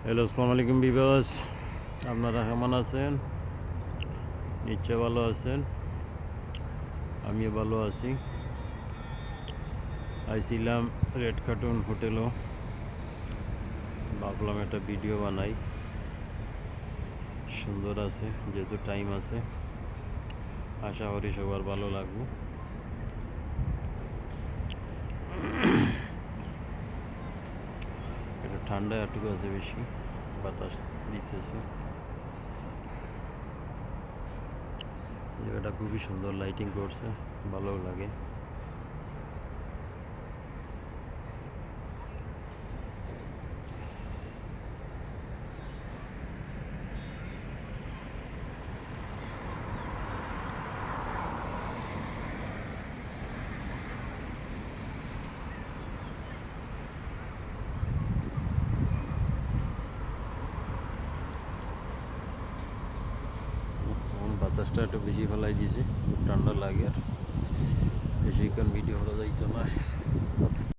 Hello, আসসালামু আলাইকুম বিবাস। আপনারা কেমন আছেন? নিশ্চয় ভালো আছেন। আমিও ভালো আছি। আইছিলাম রেড কার্টুন হোটেলও, ভাবলাম একটা ভিডিও বানাই। সুন্দর আছে, যেহেতু টাইম আছে, আশা করি সবার ভালো লাগবে। এটা ঠান্ডা একটুকু আছে, বেশি বাতাস দিতেছে। জায়গাটা খুবই সুন্দর, লাইটিং করছে, ভালো লাগে। বাতাসটা একটু বেশি ফেলাই দিয়েছে, খুব ঠান্ডা লাগে, আর বেশিক্ষণ ভিডিও করা যাইতো না।